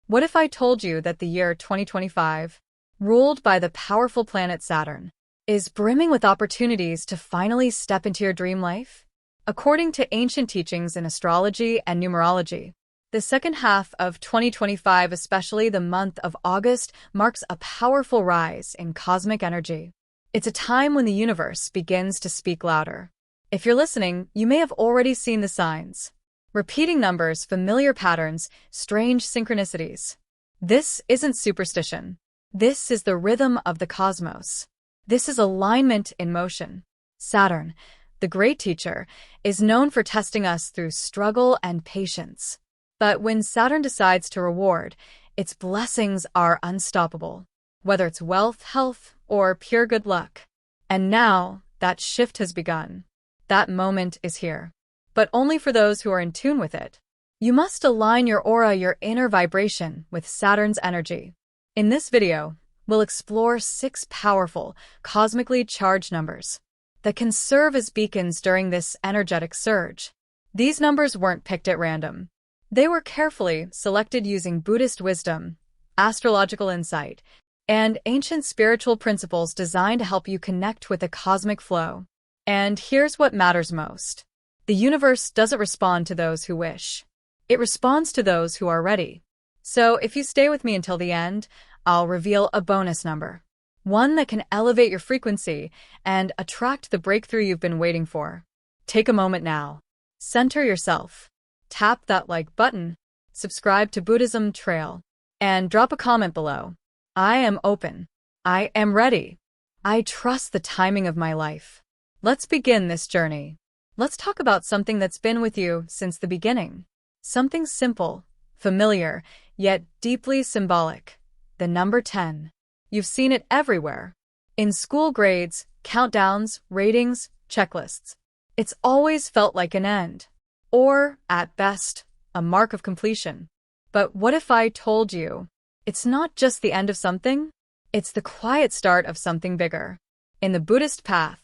What if I told you that the year 2025, ruled by the powerful planet Saturn, is brimming with opportunities to finally step into your dream life? According to ancient teachings in astrology and numerology, the second half of 2025, especially the month of August, marks a powerful rise in cosmic energy. It's a time when the universe begins to speak louder. If you're listening, you may have already seen the signs. Repeating numbers, familiar patterns, strange synchronicities. This isn't superstition. This is the rhythm of the cosmos. This is alignment in motion. Saturn, the great teacher, is known for testing us through struggle and patience. But when Saturn decides to reward, its blessings are unstoppable, whether it's wealth, health, or pure good luck. And now, that shift has begun. That moment is here. But only for those who are in tune with it. You must align your aura, your inner vibration, with Saturn's energy. In this video, we'll explore 6 powerful, cosmically charged numbers that can serve as beacons during this energetic surge. These numbers weren't picked at random. They were carefully selected using Buddhist wisdom, astrological insight, and ancient spiritual principles designed to help you connect with the cosmic flow. And here's what matters most. The universe doesn't respond to those who wish. It responds to those who are ready. So if you stay with me until the end, I'll reveal a bonus number. One that can elevate your frequency and attract the breakthrough you've been waiting for. Take a moment now. Center yourself. Tap that like button, subscribe to Buddhism Trail, and drop a comment below. I am open. I am ready. I trust the timing of my life. Let's begin this journey. Let's talk about something that's been with you since the beginning. Something simple, familiar, yet deeply symbolic. The number 10. You've seen it everywhere. In school grades, countdowns, ratings, checklists. It's always felt like an end. Or, at best, a mark of completion. But what if I told you, it's not just the end of something, it's the quiet start of something bigger. In the Buddhist path,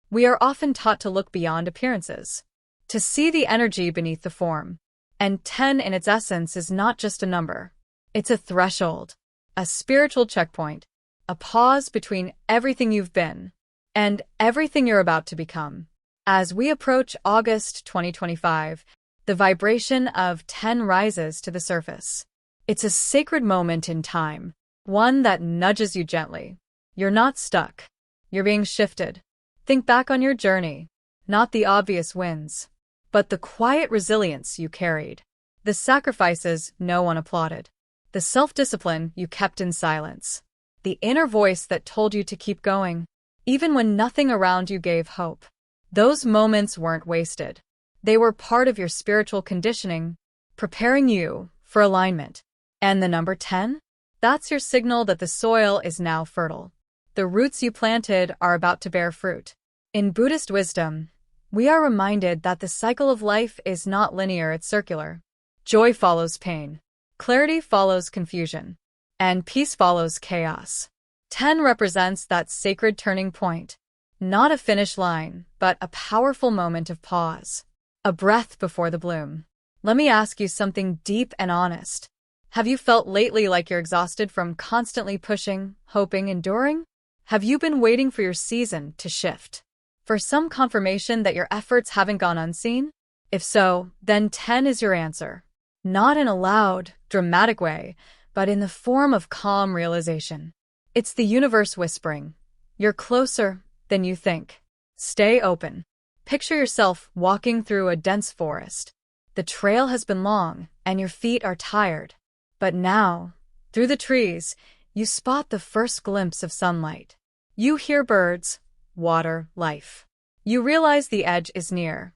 we are often taught to look beyond appearances, to see the energy beneath the form. And 10 in its essence is not just a number. It's a threshold, a spiritual checkpoint, a pause between everything you've been and everything you're about to become. As we approach August 2025, the vibration of 10 rises to the surface. It's a sacred moment in time, one that nudges you gently. You're not stuck. You're being shifted. Think back on your journey, not the obvious wins, but the quiet resilience you carried, the sacrifices no one applauded, the self-discipline you kept in silence, the inner voice that told you to keep going, even when nothing around you gave hope. Those moments weren't wasted. They were part of your spiritual conditioning, preparing you for alignment. And the number 10? That's your signal that the soil is now fertile. The roots you planted are about to bear fruit. In Buddhist wisdom, we are reminded that the cycle of life is not linear, it's circular. Joy follows pain, clarity follows confusion, and peace follows chaos. 10 represents that sacred turning point. Not a finish line, but a powerful moment of pause. A breath before the bloom. Let me ask you something deep and honest. Have you felt lately like you're exhausted from constantly pushing, hoping, enduring? Have you been waiting for your season to shift? For some confirmation that your efforts haven't gone unseen? If so, then 10 is your answer. Not in a loud, dramatic way, but in the form of calm realization. It's the universe whispering, you're closer than you think. Stay open. Picture yourself walking through a dense forest. The trail has been long, and your feet are tired. But now, through the trees, you spot the first glimpse of sunlight. You hear birds, water, life. You realize the edge is near.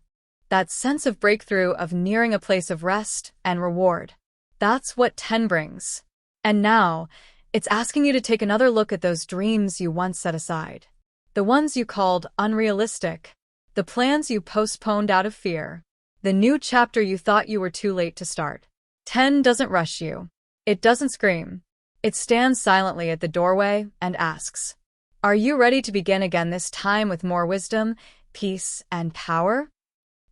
That sense of breakthrough, of nearing a place of rest and reward. That's what 10 brings. And now, it's asking you to take another look at those dreams you once set aside. The ones you called unrealistic. The plans you postponed out of fear. The new chapter you thought you were too late to start. 10 doesn't rush you. It doesn't scream. It stands silently at the doorway and asks, are you ready to begin again, this time with more wisdom, peace, and power?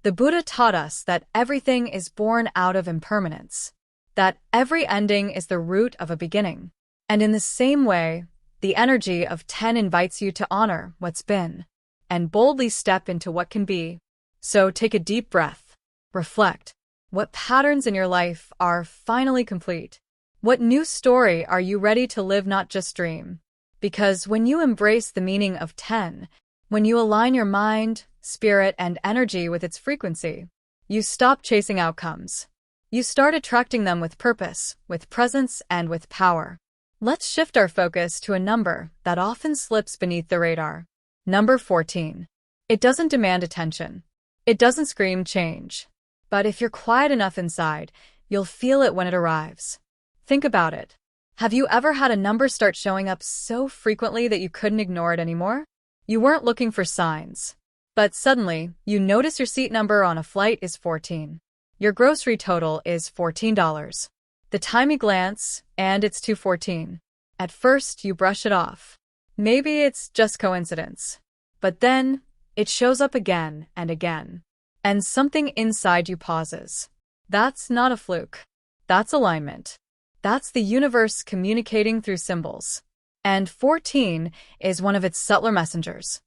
The Buddha taught us that everything is born out of impermanence. that every ending is the root of a beginning. And in the same way, the energy of 10 invites you to honor what's been and boldly step into what can be. So take a deep breath. Reflect. What patterns in your life are finally complete? What new story are you ready to live, not just dream? Because when you embrace the meaning of 10, when you align your mind, spirit, and energy with its frequency, you stop chasing outcomes. You start attracting them with purpose, with presence, and with power. Let's shift our focus to a number that often slips beneath the radar. Number 14. It doesn't demand attention. It doesn't scream change. But if you're quiet enough inside, you'll feel it when it arrives. Think about it. Have you ever had a number start showing up so frequently that you couldn't ignore it anymore? You weren't looking for signs. But suddenly, you notice your seat number on a flight is 14. Your grocery total is $14. The time you glance, and it's 214. At first, you brush it off. Maybe it's just coincidence. But then, it shows up again and again. And something inside you pauses. That's not a fluke. That's alignment. That's the universe communicating through symbols. And 14 is one of its subtler messengers.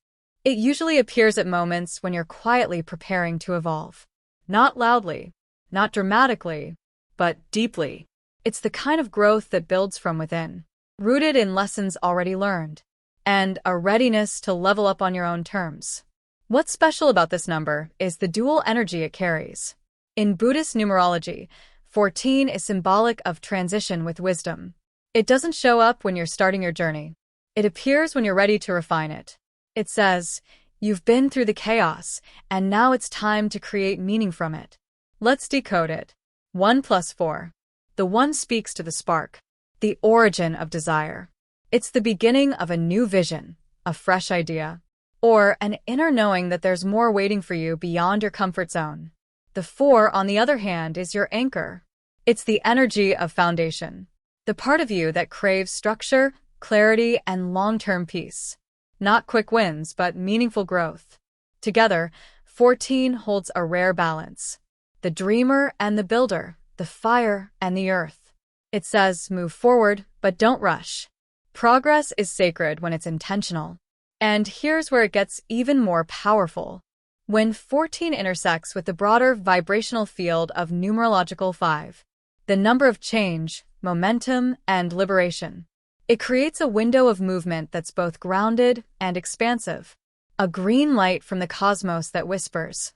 It usually appears at moments when you're quietly preparing to evolve. Not loudly, not dramatically, but deeply. It's the kind of growth that builds from within, rooted in lessons already learned, and a readiness to level up on your own terms. What's special about this number is the dual energy it carries. In Buddhist numerology, 14 is symbolic of transition with wisdom. It doesn't show up when you're starting your journey. It appears when you're ready to refine it. It says, you've been through the chaos, and now it's time to create meaning from it. Let's decode it. 1 plus 4. The 1 speaks to the spark, the origin of desire. It's the beginning of a new vision, a fresh idea, or an inner knowing that there's more waiting for you beyond your comfort zone. The 4, on the other hand, is your anchor. It's the energy of foundation, the part of you that craves structure, clarity, and long-term peace. Not quick wins, but meaningful growth. Together, 14 holds a rare balance. The dreamer and the builder, the fire and the earth. It says, move forward, but don't rush. Progress is sacred when it's intentional. And here's where it gets even more powerful. When 14 intersects with the broader vibrational field of numerological 5, the number of change, momentum, and liberation, it creates a window of movement that's both grounded and expansive. A green light from the cosmos that whispers,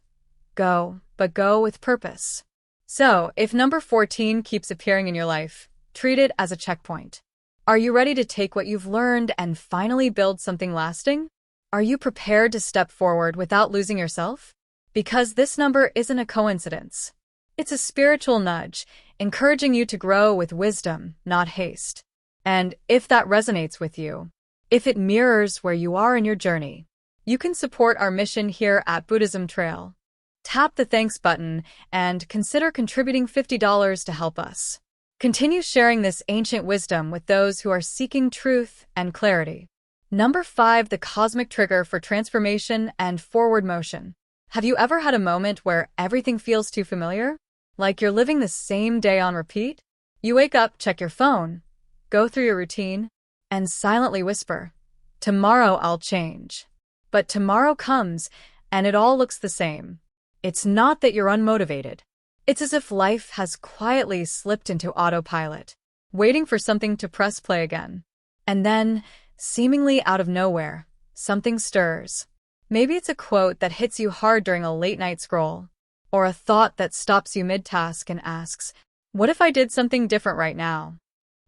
go, but go with purpose. So, if number 14 keeps appearing in your life, treat it as a checkpoint. Are you ready to take what you've learned and finally build something lasting? Are you prepared to step forward without losing yourself? Because this number isn't a coincidence. It's a spiritual nudge, encouraging you to grow with wisdom, not haste. And if that resonates with you, if it mirrors where you are in your journey, you can support our mission here at Buddhism Trail. Tap the thanks button and consider contributing $50 to help us. Continue sharing this ancient wisdom with those who are seeking truth and clarity. Number 5, the cosmic trigger for transformation and forward motion. Have you ever had a moment where everything feels too familiar? Like you're living the same day on repeat? You wake up, check your phone, go through your routine, and silently whisper, tomorrow I'll change. But tomorrow comes, and it all looks the same. It's not that you're unmotivated. It's as if life has quietly slipped into autopilot, waiting for something to press play again. And then, seemingly out of nowhere, something stirs. Maybe it's a quote that hits you hard during a late-night scroll, or a thought that stops you mid-task and asks, what if I did something different right now?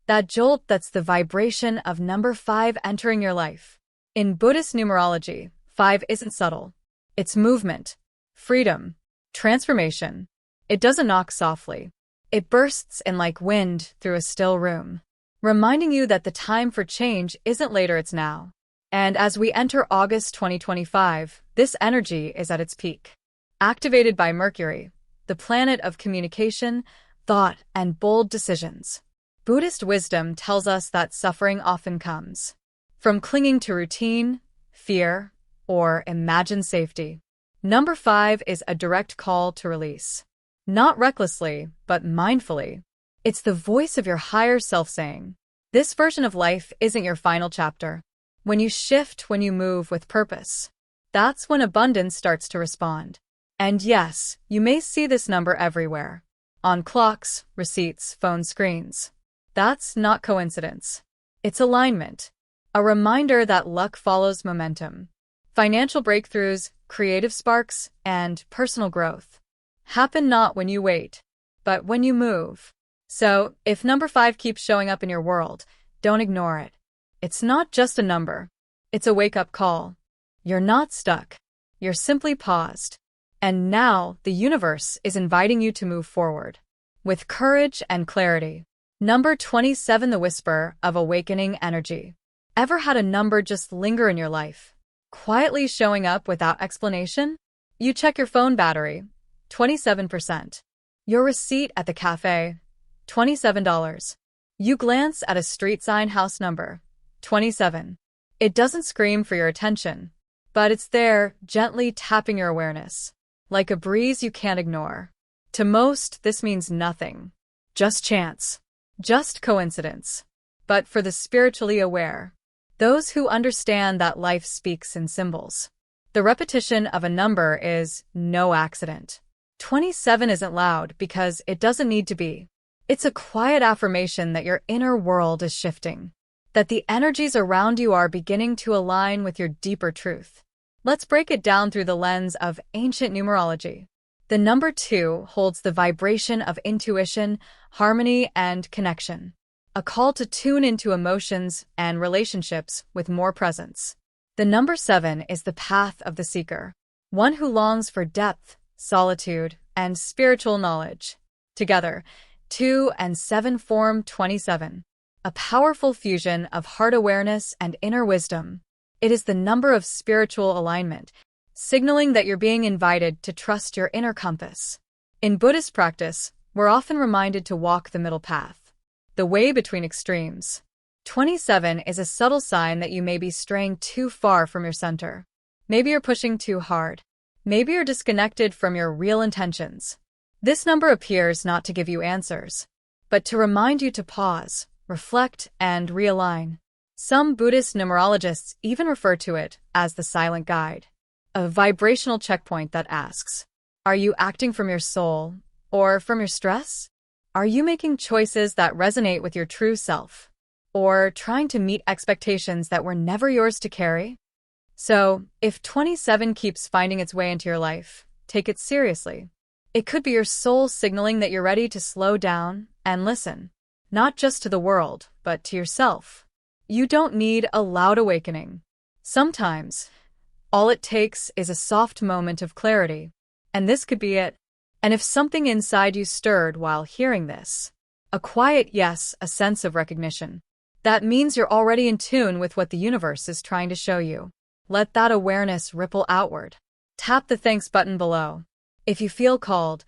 That jolt, that's the vibration of number 5 entering your life. In Buddhist numerology, 5 isn't subtle. It's movement, freedom, transformation. It doesn't knock softly. It bursts in like wind through a still room, reminding you that the time for change isn't later, it's now. And as we enter August 2025, this energy is at its peak. Activated by Mercury, the planet of communication, thought, and bold decisions. Buddhist wisdom tells us that suffering often comes from clinging to routine, fear, or imagined safety. Number 5 is a direct call to release. Not recklessly, but mindfully. It's the voice of your higher self saying, this version of life isn't your final chapter. When you shift, when you move with purpose, that's when abundance starts to respond. And yes, you may see this number everywhere. On clocks, receipts, phone screens. That's not coincidence. It's alignment. A reminder that luck follows momentum. Financial breakthroughs, creative sparks, and personal growth happen not when you wait, but when you move. So, if number 5 keeps showing up in your world, don't ignore it. It's not just a number. It's a wake-up call. You're not stuck. You're simply paused. And now, the universe is inviting you to move forward. With courage and clarity. Number 27, the whisper of awakening energy. Ever had a number just linger in your life, quietly showing up without explanation? You check your phone battery, 27%. Your receipt at the cafe, $27. You glance at a street sign, house number, 27. It doesn't scream for your attention, but it's there, gently tapping your awareness, like a breeze you can't ignore. To most, this means nothing. Just chance. Just coincidence. But for the spiritually aware, those who understand that life speaks in symbols, the repetition of a number is no accident. 27 isn't loud because it doesn't need to be. It's a quiet affirmation that your inner world is shifting, that the energies around you are beginning to align with your deeper truth. Let's break it down through the lens of ancient numerology. The number 2 holds the vibration of intuition, harmony, and connection, a call to tune into emotions and relationships with more presence. The number 7 is the path of the seeker, one who longs for depth, solitude, and spiritual knowledge. Together, 2 and 7 form 27, a powerful fusion of heart awareness and inner wisdom. It is the number of spiritual alignment, signaling that you're being invited to trust your inner compass. In Buddhist practice, we're often reminded to walk the middle path, the way between extremes. 27 is a subtle sign that you may be straying too far from your center. Maybe you're pushing too hard. Maybe you're disconnected from your real intentions. This number appears not to give you answers, but to remind you to pause, reflect, and realign. Some Buddhist numerologists even refer to it as the silent guide, a vibrational checkpoint that asks, are you acting from your soul or from your stress? Are you making choices that resonate with your true self, or trying to meet expectations that were never yours to carry? So, if 27 keeps finding its way into your life, take it seriously. It could be your soul signaling that you're ready to slow down and listen, not just to the world, but to yourself. You don't need a loud awakening. Sometimes, all it takes is a soft moment of clarity, and this could be it. And if something inside you stirred while hearing this, a quiet yes, a sense of recognition, that means you're already in tune with what the universe is trying to show you. Let that awareness ripple outward. Tap the thanks button below. If you feel called,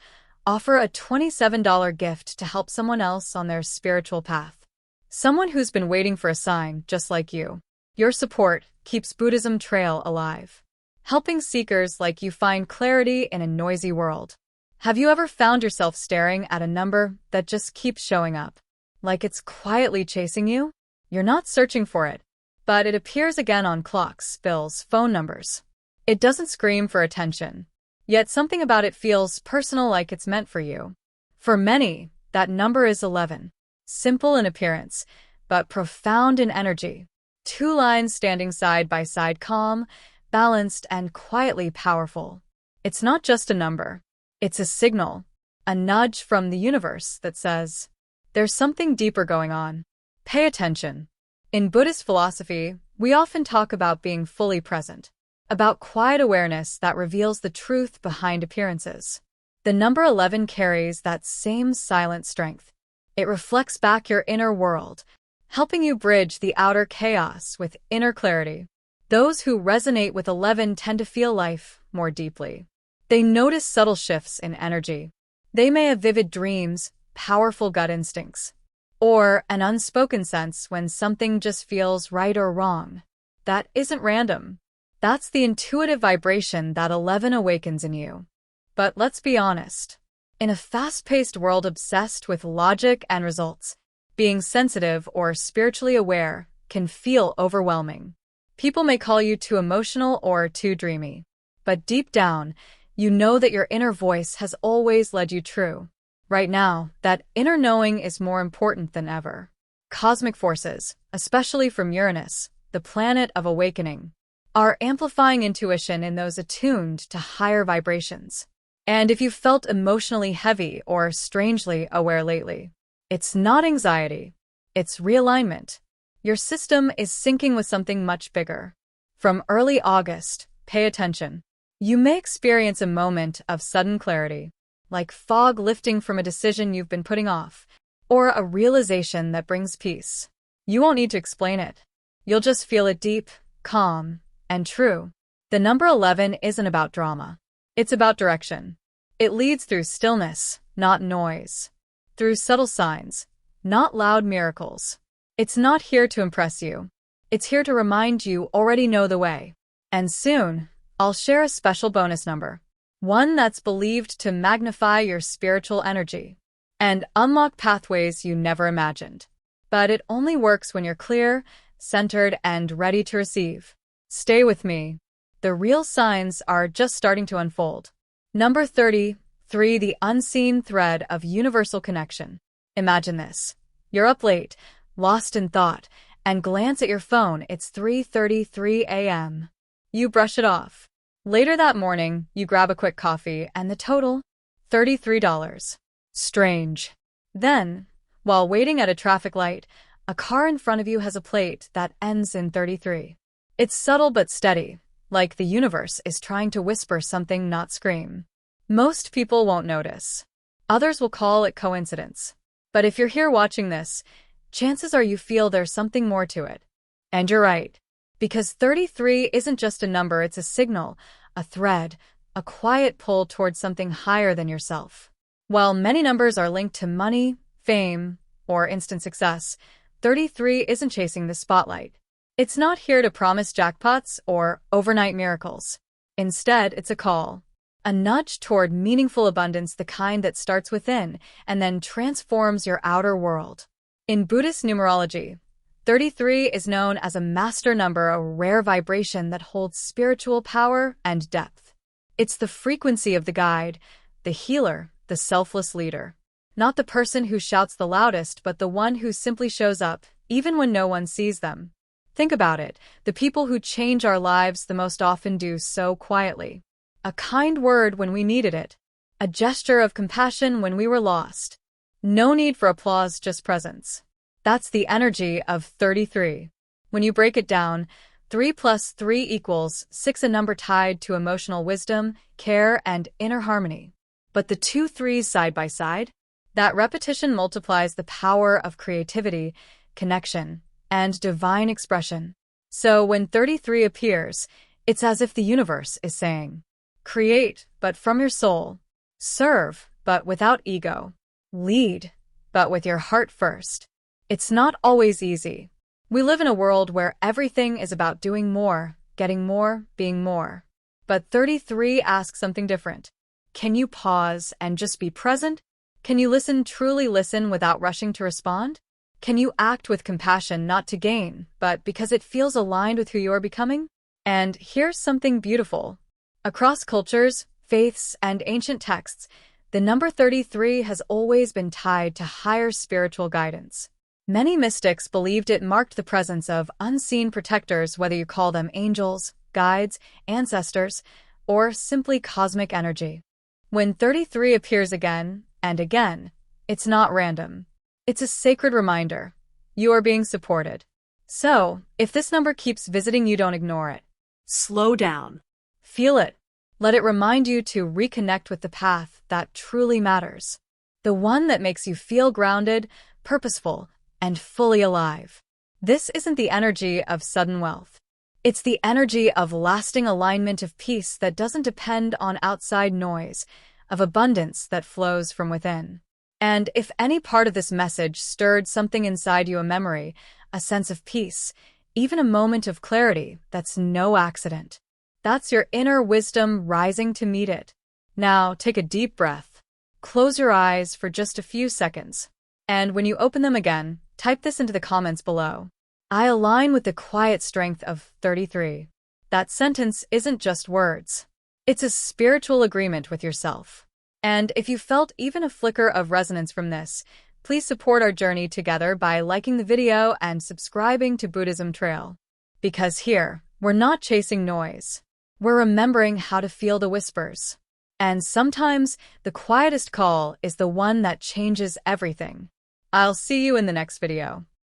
offer a $27 gift to help someone else on their spiritual path. Someone who's been waiting for a sign just like you. Your support keeps Buddhism trail alive, helping seekers like you find clarity in a noisy world. Have you ever found yourself staring at a number that just keeps showing up, like it's quietly chasing you? You're not searching for it, but it appears again on clocks, bills, phone numbers. It doesn't scream for attention, yet something about it feels personal, like it's meant for you. For many, that number is 11. Simple in appearance, but profound in energy. 2 lines standing side by side, calm, balanced, and quietly powerful. It's not just a number. It's a signal, a nudge from the universe that says, there's something deeper going on. Pay attention. In Buddhist philosophy, we often talk about being fully present, about quiet awareness that reveals the truth behind appearances. The number 11 carries that same silent strength. It reflects back your inner world, helping you bridge the outer chaos with inner clarity. Those who resonate with 11 tend to feel life more deeply. They notice subtle shifts in energy. They may have vivid dreams, powerful gut instincts, or an unspoken sense when something just feels right or wrong. That isn't random. That's the intuitive vibration that 11 awakens in you. But let's be honest. In a fast-paced world obsessed with logic and results, being sensitive or spiritually aware can feel overwhelming. People may call you too emotional or too dreamy, but deep down, you know that your inner voice has always led you true. Right now, that inner knowing is more important than ever. Cosmic forces, especially from Uranus, the planet of awakening, are amplifying intuition in those attuned to higher vibrations. And if you've felt emotionally heavy or strangely aware lately, it's not anxiety, it's realignment. Your system is syncing with something much bigger. From early August, pay attention. You may experience a moment of sudden clarity, like fog lifting from a decision you've been putting off, or a realization that brings peace. You won't need to explain it. You'll just feel it deep, calm, and true. The number 11 isn't about drama. It's about direction. It leads through stillness, not noise. Through subtle signs, not loud miracles. It's not here to impress you. It's here to remind you already know the way. And soon, I'll share a special bonus number. One that's believed to magnify your spiritual energy and unlock pathways you never imagined. But it only works when you're clear, centered, and ready to receive. Stay with me. The real signs are just starting to unfold. Number 33, the unseen thread of universal connection. Imagine this. You're up late, lost in thought, and glance at your phone. It's 3:33 a.m. You brush it off. Later that morning, you grab a quick coffee, and the total? $33. Strange. Then, while waiting at a traffic light, a car in front of you has a plate that ends in 33. It's subtle but steady, like the universe is trying to whisper something, not scream. Most people won't notice. Others will call it coincidence. But if you're here watching this, chances are you feel there's something more to it. And you're right. Because 33 isn't just a number, it's a signal, a thread, a quiet pull towards something higher than yourself. While many numbers are linked to money, fame, or instant success, 33 isn't chasing the spotlight. It's not here to promise jackpots or overnight miracles. Instead, it's a call, a nudge toward meaningful abundance, the kind that starts within and then transforms your outer world. In Buddhist numerology, 33 is known as a master number, a rare vibration that holds spiritual power and depth. It's the frequency of the guide, the healer, the selfless leader. Not the person who shouts the loudest, but the one who simply shows up, even when no one sees them. Think about it. The people who change our lives the most often do so quietly. A kind word when we needed it. A gesture of compassion when we were lost. No need for applause, just presence. That's the energy of 33. When you break it down, 3 plus 3 equals 6, a number tied to emotional wisdom, care, and inner harmony. But the two threes side by side? That repetition multiplies the power of creativity, connection, and divine expression. So when 33 appears, it's as if the universe is saying, create, but from your soul. Serve, but without ego. Lead, but with your heart first. It's not always easy. We live in a world where everything is about doing more, getting more, being more. But 33 asks something different. Can you pause and just be present? Can you listen, truly listen, without rushing to respond? Can you act with compassion, not to gain, but because it feels aligned with who you are becoming? And here's something beautiful. Across cultures, faiths, and ancient texts, the number 33 has always been tied to higher spiritual guidance. Many mystics believed it marked the presence of unseen protectors, whether you call them angels, guides, ancestors, or simply cosmic energy. When 33 appears again and again, it's not random. It's a sacred reminder. You are being supported. So, if this number keeps visiting you, don't ignore it. Slow down. Feel it. Let it remind you to reconnect with the path that truly matters. The one that makes you feel grounded, purposeful, and fully alive. This isn't the energy of sudden wealth. It's the energy of lasting alignment, of peace that doesn't depend on outside noise, of abundance that flows from within. And if any part of this message stirred something inside you, a memory, a sense of peace, even a moment of clarity, that's no accident. That's your inner wisdom rising to meet it. Now, take a deep breath. Close your eyes for just a few seconds. And when you open them again, type this into the comments below. I align with the quiet strength of 33. That sentence isn't just words. It's a spiritual agreement with yourself. And if you felt even a flicker of resonance from this, please support our journey together by liking the video and subscribing to Buddhism Trail. Because here, we're not chasing noise. We're remembering how to feel the whispers. And sometimes, the quietest call is the one that changes everything. I'll see you in the next video.